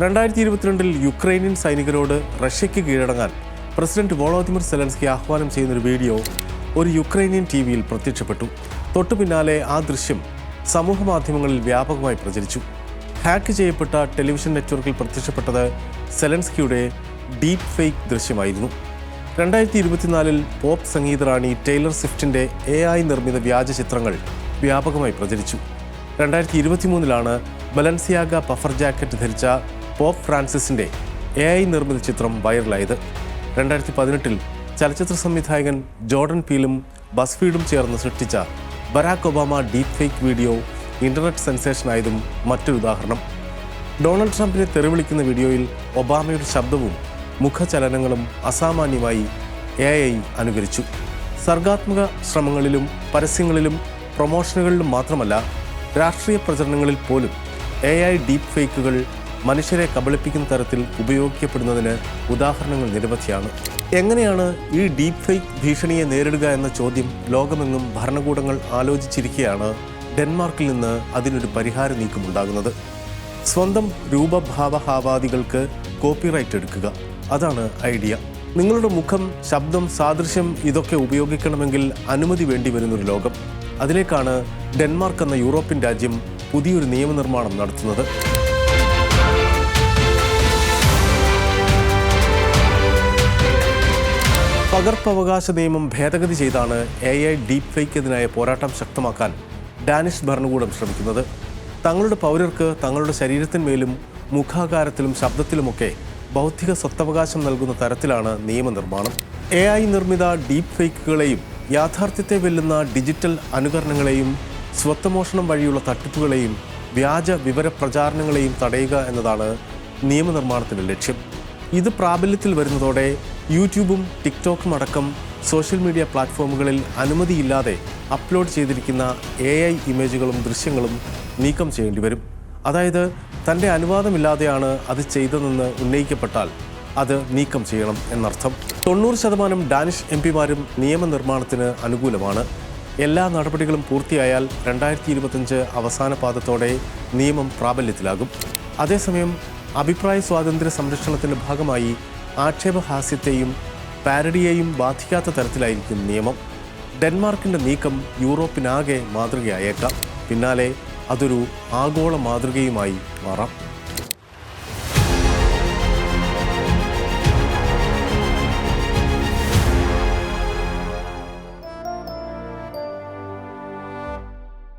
2022 Ukrainian സൈനികരോട് റഷ്യയ്ക്ക് കീഴടങ്ങാൻ president Volodymyr Zelensky ആഹ്വാനം ചെയ്യുന്നൊരു video ഒരു യുക്രൈനിയൻ ടിവിയിൽ പ്രത്യക്ഷപ്പെട്ടു. തൊട്ടു പിന്നാലെ ആ ദൃശ്യം സമൂഹമാധ്യമങ്ങളിൽ വ്യാപകമായി പ്രചരിച്ചു. ഹാക്ക് ചെയ്യപ്പെട്ട ടെലിവിഷൻ നെറ്റ്വർക്കിൽ പ്രത്യക്ഷപ്പെട്ടത് സെലൻസ്കിയുടെ ഡീപ് ഫേക്ക് ദൃശ്യമായിരുന്നു. 2024 പോപ്പ് സംഗീതറാണി ടൈലർ സ്വിഫ്റ്റിൻ്റെ AI നിർമ്മിത വ്യാജ ചിത്രങ്ങൾ വ്യാപകമായി പ്രചരിച്ചു. 2023 ബലൻസിയാഗ പഫർ ജാക്കറ്റ് ധരിച്ച പോപ്പ് ഫ്രാൻസിസിൻ്റെ AI നിർമ്മിത ചിത്രം വൈറലായത്. 2018 ചലച്ചിത്ര സംവിധായകൻ ജോർഡൻ പീലും ബസ്ഫീഡും ചേർന്ന് സൃഷ്ടിച്ച Barack Obama deep fake video internet സെൻസേഷനായതും മറ്റൊരു ഉദാഹരണം. ഡൊണാൾഡ് ട്രംപിനെ തെറിവിളിക്കുന്ന വീഡിയോയിൽ ഒബാമയുടെ ശബ്ദവും മുഖചലനങ്ങളും അസാമാന്യമായി AI അനുകരിച്ചു. സർഗാത്മക ശ്രമങ്ങളിലും പരസ്യങ്ങളിലും പ്രൊമോഷനുകളിലും മാത്രമല്ല, രാഷ്ട്രീയ പ്രചരണങ്ങളിൽ പോലും AI ഡീപ് ഫേക്കുകൾ മനുഷ്യരെ കബളിപ്പിക്കുന്ന തരത്തിൽ ഉപയോഗിക്കപ്പെടുന്നതിന് ഉദാഹരണങ്ങൾ നിരവധിയാണ്. എങ്ങനെയാണ് ഈ ഡീപ് ഫേക്ക് ഭീഷണിയെ നേരിടുക എന്ന ചോദ്യം ലോകമെങ്ങും ഭരണകൂടങ്ങൾ ആലോചിച്ചിരിക്കെയാണ് ഡെൻമാർക്കിൽ നിന്ന് അതിനൊരു പരിഹാര നീക്കമുണ്ടാകുന്നത്. സ്വന്തം രൂപഭാവഹാവാദികൾക്ക് കോപ്പിറൈറ്റ് എടുക്കുക, അതാണ് ഐഡിയ. നിങ്ങളുടെ മുഖം, ശബ്ദം, സാദൃശ്യം ഇതൊക്കെ ഉപയോഗിക്കണമെങ്കിൽ അനുമതി വേണ്ടി വരുന്നൊരു ലോകം. അതിലേക്കാണ് ഡെൻമാർക്ക് എന്ന യൂറോപ്യൻ രാജ്യം പുതിയൊരു നിയമനിർമ്മാണം നടത്തുന്നത്. പകർപ്പവകാശ നിയമം ഭേദഗതി ചെയ്താണ് AI ഡീപ് ഫേക്കിനെതിരായ പോരാട്ടം ശക്തമാക്കാൻ ഡാനിഷ് ഭരണകൂടം ശ്രമിക്കുന്നത്. തങ്ങളുടെ പൗരർക്ക് തങ്ങളുടെ ശരീരത്തിന്മേലും മുഖാകാരത്തിലും ശബ്ദത്തിലുമൊക്കെ ബൗദ്ധിക സ്വത്തവകാശം നൽകുന്ന തരത്തിലാണ് നിയമനിർമ്മാണം. AI നിർമ്മിത ഡീപ് ഫേക്കുകളെയും യാഥാർത്ഥ്യത്തെ വെല്ലുന്ന ഡിജിറ്റൽ അനുകരണങ്ങളെയും സ്വത്തമോഷണം വഴിയുള്ള തട്ടിപ്പുകളെയും വ്യാജ വിവര പ്രചാരണങ്ങളെയും തടയുക എന്നതാണ് നിയമനിർമ്മാണത്തിൻ്റെ ലക്ഷ്യം. ഇത് പ്രാബല്യത്തിൽ വരുന്നതോടെ യൂട്യൂബും ടിക്ടോക്കും അടക്കം സോഷ്യൽ മീഡിയ പ്ലാറ്റ്ഫോമുകളിൽ അനുമതിയില്ലാതെ അപ്ലോഡ് ചെയ്തിരിക്കുന്ന AI ഇമേജുകളും ദൃശ്യങ്ങളും നീക്കം ചെയ്യേണ്ടി വരും. അതായത് തൻ്റെ അനുവാദമില്ലാതെയാണ് അത് ചെയ്തതെന്ന് ഉന്നയിക്കപ്പെട്ടാൽ അത് നീക്കം ചെയ്യണം എന്നർത്ഥം. 90% ഡാനിഷ് MP-മാരും നിയമനിർമ്മാണത്തിന് അനുകൂലമാണ്. എല്ലാ നടപടികളും പൂർത്തിയായാൽ 2025 അവസാന പാദത്തോടെ നിയമം പ്രാബല്യത്തിലാകും. അതേസമയം അഭിപ്രായ സ്വാതന്ത്ര്യ സംരക്ഷണത്തിൻ്റെ ഭാഗമായി ആക്ഷേപഹാസ്യത്തെയും പാരഡിയെയും ബാധിക്കാത്ത തരത്തിലായിരിക്കും നിയമം. ഡെൻമാർക്കിൻ്റെ നീക്കം യൂറോപ്പിനാകെ മാതൃകയായേക്കാം. പിന്നാലെ അതൊരു ആഗോള മാതൃകയുമായി മാറാം.